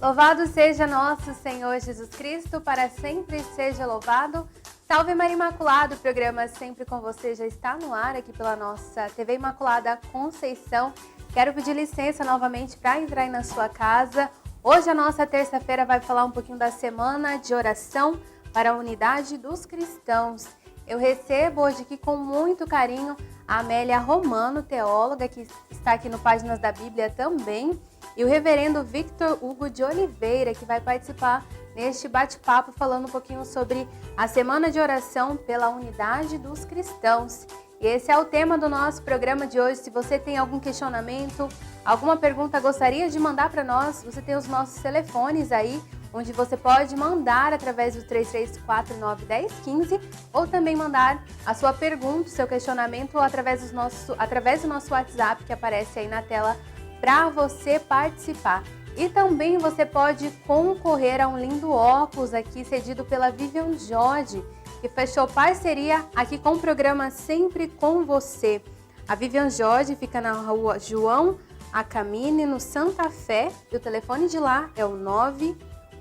Louvado seja nosso Senhor Jesus Cristo, para sempre seja louvado. Salve Maria Imaculada, o programa Sempre com Você já está no ar aqui pela nossa TV Imaculada Conceição. Quero pedir licença novamente para entrar aí na sua casa. Hoje a nossa terça-feira vai falar um pouquinho da semana de oração para a unidade dos cristãos. Eu recebo hoje aqui com muito carinho a Amélia Romano, teóloga, que está aqui no Páginas da Bíblia também, e o reverendo Victor Hugo de Oliveira, que vai participar neste bate-papo falando um pouquinho sobre a semana de oração pela unidade dos cristãos. E esse é o tema do nosso programa de hoje. Se você tem algum questionamento, alguma pergunta gostaria de mandar para nós, você tem os nossos telefones aí, onde você pode mandar através do 33491015 ou também mandar a sua pergunta, o seu questionamento através do nosso WhatsApp que aparece aí na tela para você participar. E também você pode concorrer a um lindo óculos aqui cedido pela Vivian Jorge, que fechou parceria aqui com o programa Sempre com Você. A Vivian Jorge fica na rua João Acamine, no Santa Fé, e o telefone de lá é o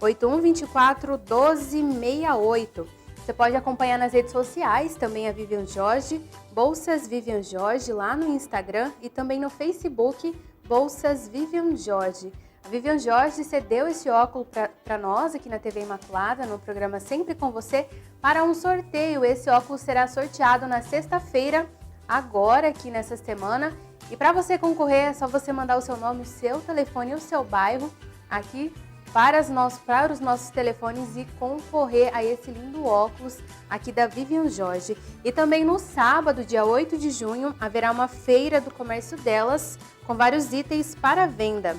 981241268. Você pode acompanhar nas redes sociais também a Vivian Jorge, Bolsas Vivian Jorge, lá no Instagram e também no Facebook, Bolsas Vivian Jorge. A Vivian Jorge cedeu esse óculos para nós aqui na TV Imaculada, no programa Sempre com Você, para um sorteio. Esse óculos será sorteado na sexta-feira, agora aqui nessa semana. E para você concorrer, é só você mandar o seu nome, o seu telefone e o seu bairro aqui para os nossos telefones e concorrer a esse lindo óculos aqui da Vivian Jorge. E também no sábado, dia 8 de junho, haverá uma feira do comércio delas com vários itens para venda,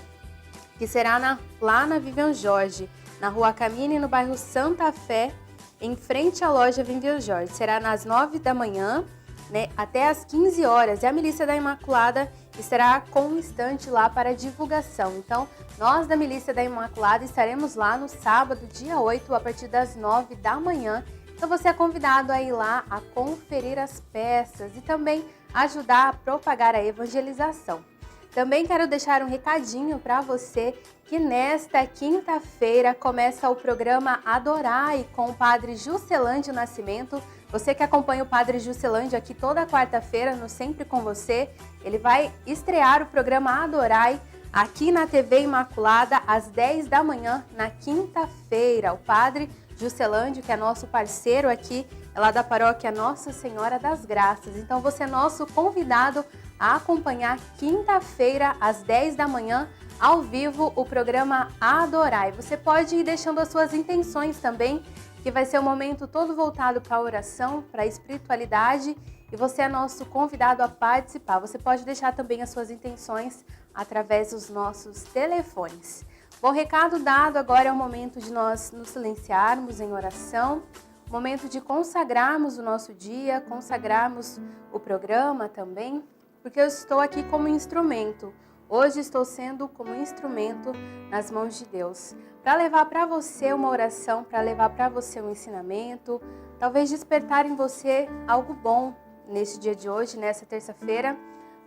que será lá na Vivian Jorge, na Rua Camine, no bairro Santa Fé, em frente à loja Vivian Jorge. Será nas 9 da manhã, né, até às 15 horas. E a Milícia da Imaculada estará com um estante lá para divulgação. Então, nós da Milícia da Imaculada estaremos lá no sábado, dia 8, a partir das 9 da manhã. Então, você é convidado a ir lá a conferir as peças e também ajudar a propagar a evangelização. Também quero deixar um recadinho para você que nesta quinta-feira começa o programa Adorai com o Padre Juscelândio Nascimento. Você que acompanha o Padre Juscelândio aqui toda quarta-feira no Sempre com Você, ele vai estrear o programa Adorai aqui na TV Imaculada às 10 da manhã na quinta-feira. O Padre Juscelândio, que é nosso parceiro aqui, é lá da paróquia Nossa Senhora das Graças. Então você é nosso convidado a acompanhar quinta-feira às 10 da manhã, ao vivo, o programa Adorai. Você pode ir deixando as suas intenções também, que vai ser um momento todo voltado para a oração, para a espiritualidade, e você é nosso convidado a participar. Você pode deixar também as suas intenções através dos nossos telefones. Bom, recado dado, agora é o momento de nós nos silenciarmos em oração, momento de consagrarmos o nosso dia, consagrarmos o programa também, porque eu estou aqui como instrumento. Hoje estou sendo como instrumento nas mãos de Deus, para levar para você uma oração, para levar para você um ensinamento, talvez despertar em você algo bom nesse dia de hoje, nessa terça-feira.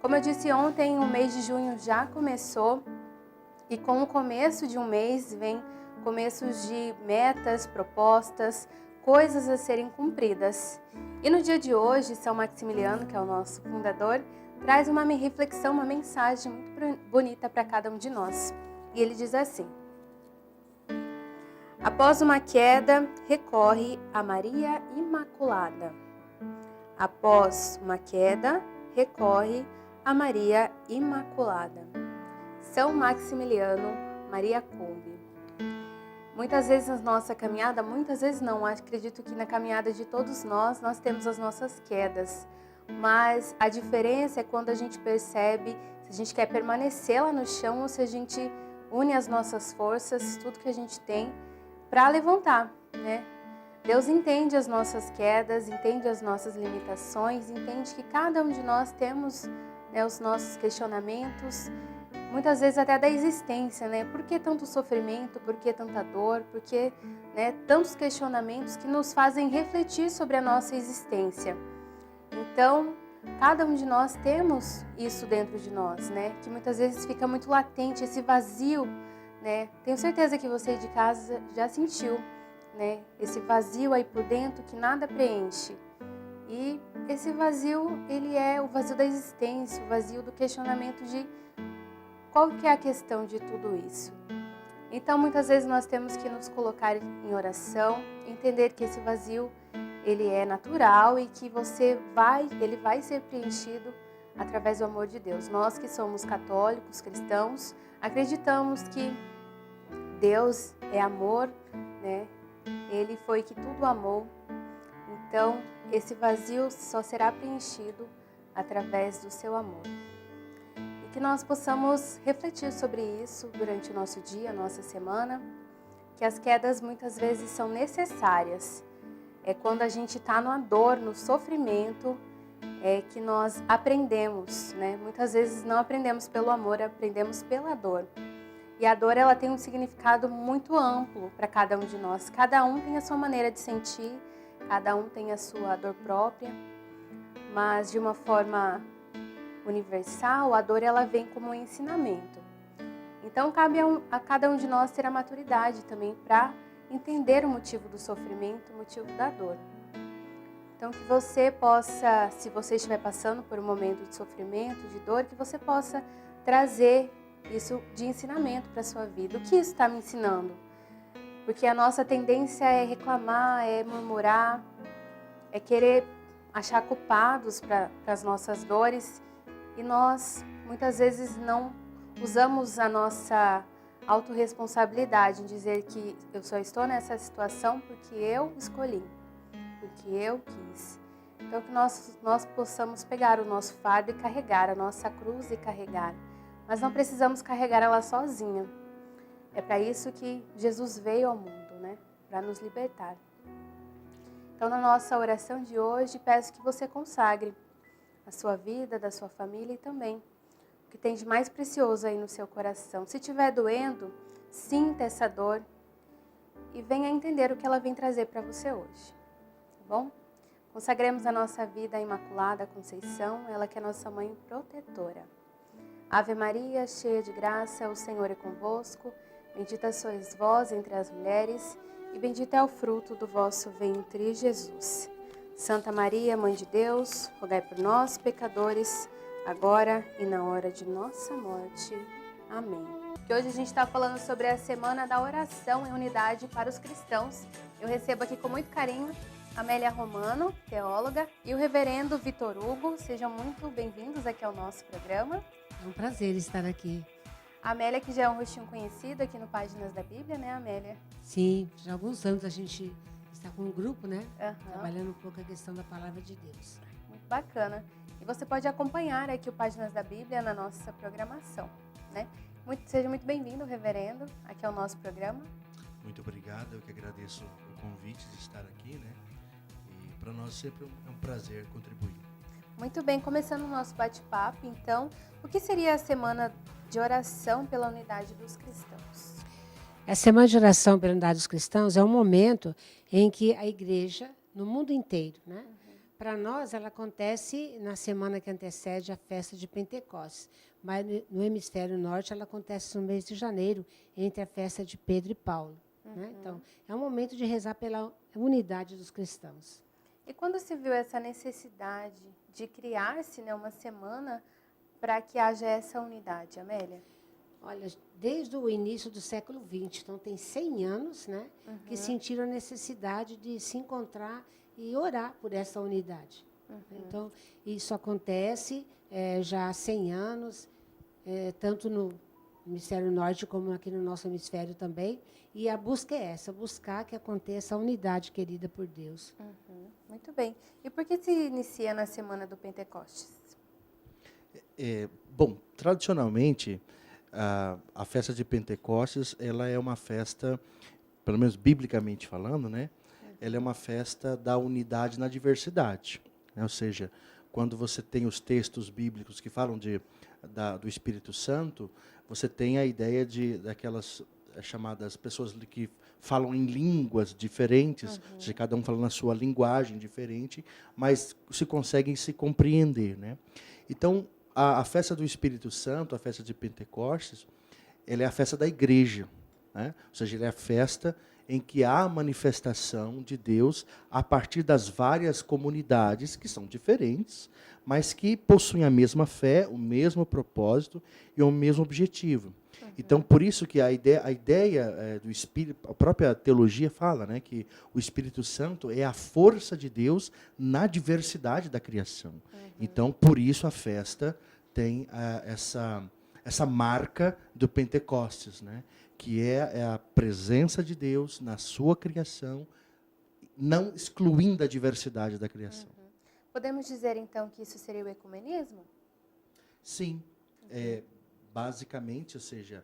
Como eu disse ontem, o mês de junho já começou e com o começo de um mês vem começos de metas, propostas, coisas a serem cumpridas. E no dia de hoje, São Maximiliano, que é o nosso fundador, traz uma reflexão, uma mensagem muito bonita para cada um de nós. E ele diz assim: após uma queda, recorre a Maria Imaculada. Após uma queda, recorre a Maria Imaculada. São Maximiliano Maria Kolbe. Muitas vezes na nossa caminhada, muitas vezes não, acredito que na caminhada de todos nós temos as nossas quedas. Mas a diferença é quando a gente percebe se a gente quer permanecer lá no chão ou se a gente une as nossas forças, tudo que a gente tem, para levantar, né? Deus entende as nossas quedas, entende as nossas limitações, entende que cada um de nós temos, né, os nossos questionamentos, muitas vezes até da existência, né? Por que tanto sofrimento? Por que tanta dor? Por que, né, tantos questionamentos que nos fazem refletir sobre a nossa existência? Então, cada um de nós temos isso dentro de nós, né? Que muitas vezes fica muito latente, esse vazio, né? Tenho certeza que você de casa já sentiu, né? Esse vazio aí por dentro que nada preenche. E esse vazio, ele é o vazio da existência, o vazio do questionamento de qual que é a questão de tudo isso. Então, muitas vezes nós temos que nos colocar em oração, entender que esse vazio, ele é natural e que ele vai ser preenchido através do amor de Deus. Nós que somos católicos, cristãos, acreditamos que Deus é amor, né? Ele foi que tudo amou. Então, esse vazio só será preenchido através do seu amor. E que nós possamos refletir sobre isso durante o nosso dia, a nossa semana, que as quedas muitas vezes são necessárias. É quando a gente está na dor, no sofrimento, que nós aprendemos, né? Muitas vezes não aprendemos pelo amor, aprendemos pela dor. E a dor, ela tem um significado muito amplo para cada um de nós. Cada um tem a sua maneira de sentir, cada um tem a sua dor própria, mas de uma forma universal, a dor ela vem como um ensinamento. Então, cabe a cada um de nós ter a maturidade também para entender o motivo do sofrimento, o motivo da dor. Então, que você possa, se você estiver passando por um momento de sofrimento, de dor, que você possa trazer isso de ensinamento para a sua vida. O que isso está me ensinando? Porque a nossa tendência é reclamar, é murmurar, é querer achar culpados para as nossas dores. E nós, muitas vezes, não usamos a nossa autorresponsabilidade em dizer que eu só estou nessa situação porque eu escolhi, porque eu quis. Então, que nós possamos pegar o nosso fardo e carregar, a nossa cruz e carregar. Mas não precisamos carregar ela sozinha. É para isso que Jesus veio ao mundo, né? Para nos libertar. Então, na nossa oração de hoje, peço que você consagre a sua vida, da sua família e também o que tem de mais precioso aí no seu coração. Se estiver doendo, sinta essa dor e venha entender o que ela vem trazer para você hoje. Tá bom? Consagremos a nossa vida à Imaculada Conceição, ela que é nossa mãe protetora. Ave Maria, cheia de graça, o Senhor é convosco. Bendita sois vós entre as mulheres, e bendito é o fruto do vosso ventre, Jesus. Santa Maria, Mãe de Deus, rogai por nós, pecadores, agora e na hora de nossa morte. Amém. Que hoje a gente está falando sobre a Semana da Oração em Unidade para os Cristãos. Eu recebo aqui com muito carinho a Amélia Romano, teóloga, e o reverendo Vitor Hugo. Sejam muito bem-vindos aqui ao nosso programa. É um prazer estar aqui. A Amélia, que já é um rostinho conhecido aqui no Páginas da Bíblia, né, Amélia? Sim, já há alguns anos a gente está com um grupo, né? Uhum. Trabalhando um pouco a questão da Palavra de Deus. Muito bacana. E você pode acompanhar aqui o Páginas da Bíblia na nossa programação, né? Seja muito bem-vindo, reverendo, aqui ao nosso programa. Muito obrigado, eu que agradeço o convite de estar aqui, né? E para nós sempre é um prazer contribuir. Muito bem, começando o nosso bate-papo, então, o que seria a Semana de Oração pela Unidade dos Cristãos? A Semana de Oração pela Unidade dos Cristãos é um momento em que a igreja, no mundo inteiro, né? Para nós, ela acontece na semana que antecede a festa de Pentecostes, mas no hemisfério norte ela acontece no mês de janeiro, entre a festa de Pedro e Paulo. Né? Então, é um momento de rezar pela unidade dos cristãos. E quando se viu essa necessidade de criar-se, né, uma semana para que haja essa unidade, Amélia? Olha, desde o início do século XX, então tem 100 anos, né, que sentiram a necessidade de se encontrar e orar por essa unidade. Então, isso acontece já há 100 anos, tanto no hemisfério norte como aqui no nosso hemisfério também. E a busca é essa, buscar que aconteça a unidade querida por Deus. Muito bem. E por que se inicia na Semana do Pentecostes? Bom, tradicionalmente, a festa de Pentecostes, ela é uma festa, pelo menos biblicamente falando, né? Ela é uma festa da unidade na diversidade. Né? Ou seja, quando você tem os textos bíblicos que falam do Espírito Santo, você tem a ideia daquelas chamadas pessoas que falam em línguas diferentes, ou seja, cada um falando a sua linguagem diferente, mas conseguem se compreender. Né? Então, a festa do Espírito Santo, a festa de Pentecostes, ela é a festa da igreja, né? Ou seja, ela é a festa em que há a manifestação de Deus a partir das várias comunidades que são diferentes, mas que possuem a mesma fé, o mesmo propósito e o mesmo objetivo. Então, por isso que a ideia do Espírito, a própria teologia fala, né, que o Espírito Santo é a força de Deus na diversidade da criação. Então, por isso a festa tem essa marca do Pentecostes, né, que é a presença de Deus na sua criação, não excluindo a diversidade da criação. Podemos dizer, então, que isso seria o ecumenismo? Sim. Basicamente, ou seja,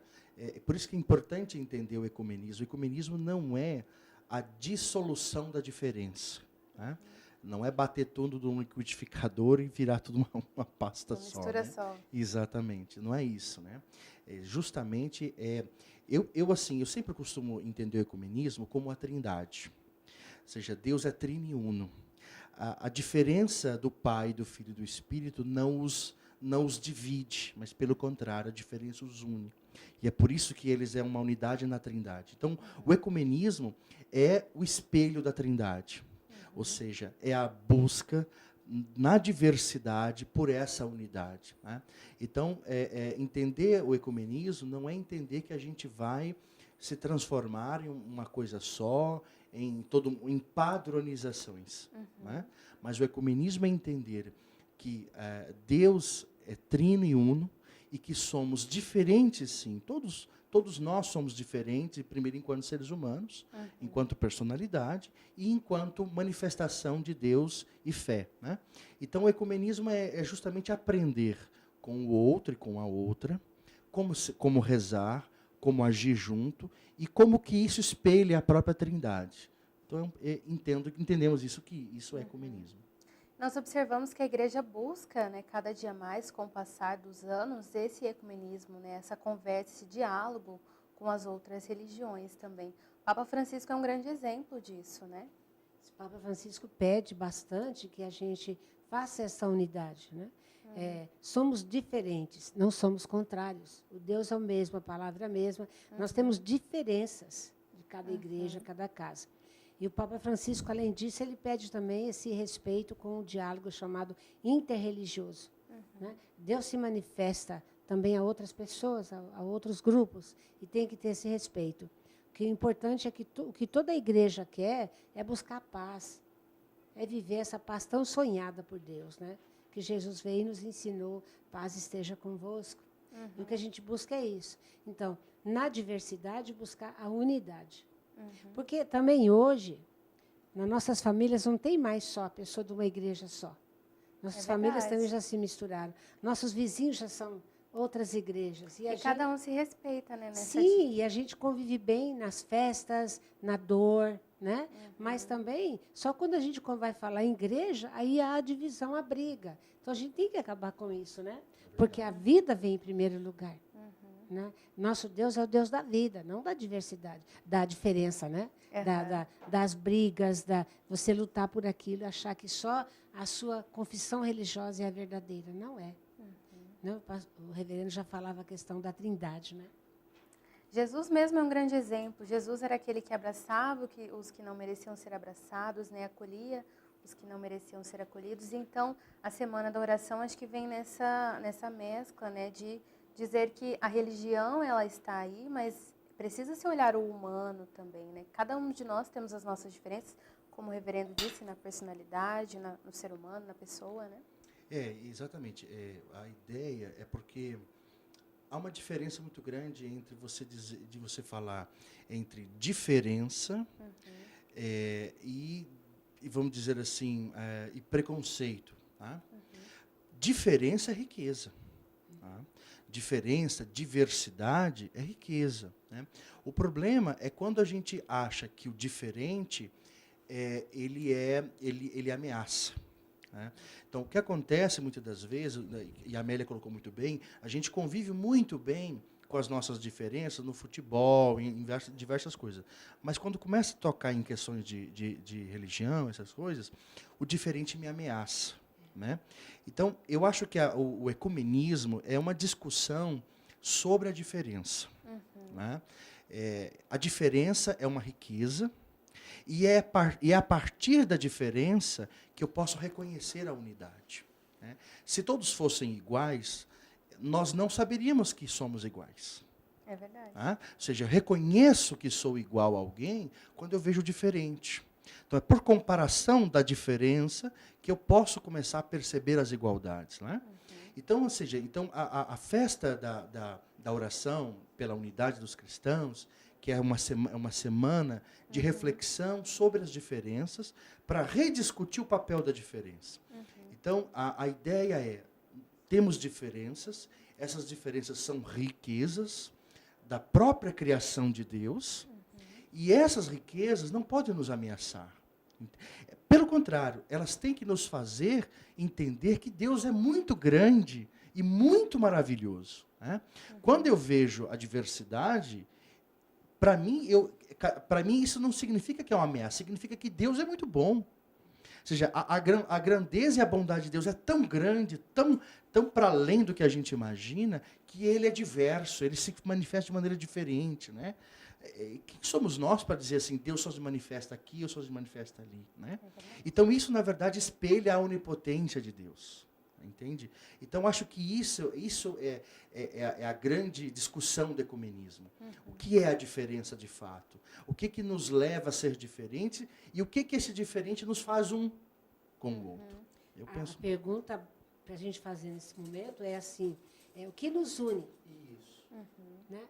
por isso que é importante entender o ecumenismo. O ecumenismo não é a dissolução da diferença, né? Não é bater tudo num liquidificador e virar tudo uma pasta Uma só. mistura Né? só. Exatamente, não é isso, né? Justamente, eu sempre costumo entender o ecumenismo como a trindade. Ou seja, Deus é triniuno. A diferença do Pai, do Filho e do Espírito não os divide, mas pelo contrário, a diferença os une. E é por isso que eles é uma unidade na Trindade. Então, o ecumenismo é o espelho da Trindade. Ou seja, é a busca na diversidade por essa unidade, né? Então, entender o ecumenismo não é entender que a gente vai se transformar em uma coisa só, em padronizações, né? Mas o ecumenismo é entender que Deus é trino e uno e que somos diferentes, sim. Todos nós somos diferentes, primeiro enquanto seres humanos, enquanto personalidade e enquanto manifestação de Deus e fé, né? Então, o ecumenismo é justamente aprender com o outro e com a outra, como rezar, como agir junto e como que isso espelha a própria Trindade. Então, entendemos isso, que isso é ecumenismo. Nós observamos que a igreja busca, né, cada dia mais, com o passar dos anos, esse ecumenismo, né, essa conversa, esse diálogo com as outras religiões também. O Papa Francisco é um grande exemplo disso, né? O Papa Francisco pede bastante que a gente faça essa unidade, né? Somos diferentes, não somos contrários. O Deus é o mesmo, a palavra é a mesma. Nós temos diferenças de cada igreja, cada casa. E o Papa Francisco, além disso, ele pede também esse respeito com o diálogo chamado interreligioso, né? Deus se manifesta também a outras pessoas, a outros grupos, e tem que ter esse respeito. O que é importante é que o que toda a igreja quer é buscar a paz, é viver essa paz tão sonhada por Deus, né? Que Jesus veio e nos ensinou, paz esteja convosco. E o que a gente busca é isso. Então, na diversidade, buscar a unidade. Porque também hoje, nas nossas famílias, não tem mais só a pessoa de uma igreja só. Nossas famílias também já se misturaram. Nossos vizinhos já são outras igrejas. E cada um se respeita, né? Sim, e a gente convive bem nas festas, na dor, né? Mas também, só quando a gente vai falar em igreja, aí há a divisão, a briga. Então, a gente tem que acabar com isso, né? Porque a vida vem em primeiro lugar. Né? Nosso Deus é o Deus da vida, não da diversidade, da diferença, né? Das brigas, você lutar por aquilo, achar que só a sua confissão religiosa é a verdadeira. Não é. Não, o reverendo já falava a questão da trindade, né? Jesus mesmo é um grande exemplo. Jesus era aquele que abraçava os que não mereciam ser abraçados, né? Acolhia os que não mereciam ser acolhidos. Então, a Semana da Oração acho que vem nessa mescla, né? De dizer que a religião ela está aí, mas precisa se olhar o humano também, né? Cada um de nós temos as nossas diferenças, como o reverendo disse, na personalidade, no ser humano, na pessoa, né? Exatamente. A ideia é porque há uma diferença muito grande entre de você falar entre diferença e vamos dizer assim, e preconceito. Tá? Diferença é riqueza. Tá? Diferença, diversidade é riqueza. Né? O problema é quando a gente acha que o diferente ele ameaça. Né? Então, o que acontece muitas das vezes, e a Amélia colocou muito bem, a gente convive muito bem com as nossas diferenças no futebol, em diversas coisas. Mas quando começa a tocar em questões de religião, essas coisas, o diferente me ameaça. Né? Então, eu acho que o ecumenismo é uma discussão sobre a diferença. Né? A diferença é uma riqueza, e é a partir da diferença que eu posso reconhecer a unidade. Né? Se todos fossem iguais, nós não saberíamos que somos iguais. É verdade. Ou seja, eu reconheço que sou igual a alguém quando eu vejo diferente. Então, é por comparação da diferença que eu posso começar a perceber as igualdades. Né? Então, ou seja, a festa da oração pela unidade dos cristãos, que é uma semana de reflexão sobre as diferenças, para rediscutir o papel da diferença. Então, a ideia é, temos diferenças, essas diferenças são riquezas da própria criação de Deus, e essas riquezas não podem nos ameaçar. Pelo contrário, elas têm que nos fazer entender que Deus é muito grande e muito maravilhoso. Né? Quando eu vejo a diversidade, para mim isso não significa que é uma ameaça, significa que Deus é muito bom. Ou seja, a grandeza e a bondade de Deus é tão grande, tão para além do que a gente imagina, que ele é diverso, ele se manifesta de maneira diferente. Né? Quem somos nós para dizer assim, Deus só se manifesta aqui, ou só se manifesta ali? Né? Então isso, na verdade, espelha a onipotência de Deus. Entende? Então, acho que isso é a grande discussão do ecumenismo. O que é a diferença de fato? O que nos leva a ser diferentes e o que esse diferente nos faz um com o outro? Eu penso... A pergunta para a gente fazer nesse momento é assim, o que nos une? Isso. Né?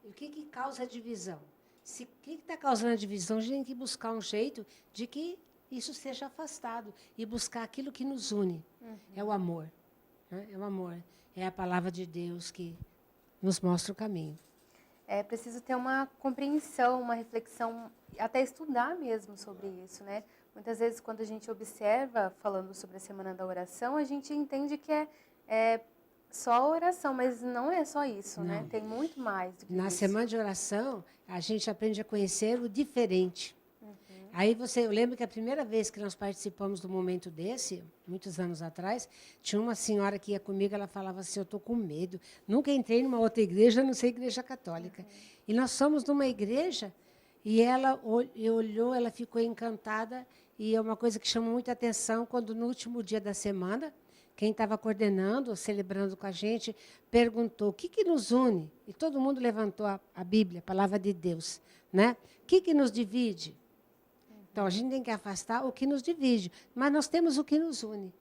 E o que causa a divisão? O que está causando a divisão? A gente tem que buscar um jeito de que isso seja afastado e buscar aquilo que nos une. É o amor. Né? É o amor. É a palavra de Deus que nos mostra o caminho. É preciso ter uma compreensão, uma reflexão, até estudar mesmo sobre isso, né? Muitas vezes, quando a gente observa, falando sobre a Semana da Oração, a gente entende que é só a oração, mas não é só isso, né? Tem muito mais do que Na isso. Semana de Oração, a gente aprende a conhecer o diferente. Aí eu lembro que a primeira vez que nós participamos do momento desse, muitos anos atrás, tinha uma senhora que ia comigo, ela falava assim, eu estou com medo, nunca entrei numa outra igreja, a não ser igreja católica. E nós fomos numa igreja, e ela olhou, ela ficou encantada, e é uma coisa que chama muita atenção, quando no último dia da semana, quem estava coordenando, celebrando com a gente, perguntou, o que nos une? E todo mundo levantou a Bíblia, a palavra de Deus. Né? O que nos divide? Então, a gente tem que afastar o que nos divide, mas nós temos o que nos une.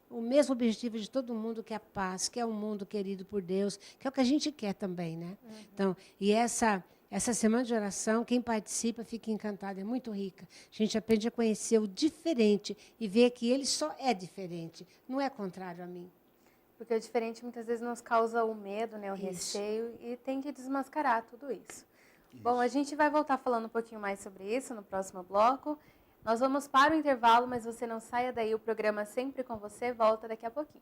O mesmo objetivo de todo mundo, que é a paz, que é um mundo querido por Deus, que é o que a gente quer também. Né? Então, e essa semana de oração, quem participa fica encantado, é muito rica. A gente aprende a conhecer o diferente e ver que ele só é diferente, não é contrário a mim. Porque o diferente muitas vezes nos causa o medo, né, o receio, e tem que desmascarar tudo isso. Bom, a gente vai voltar falando um pouquinho mais sobre isso no próximo bloco. Nós vamos para o intervalo, mas você não saia daí, o programa Sempre com Você volta daqui a pouquinho.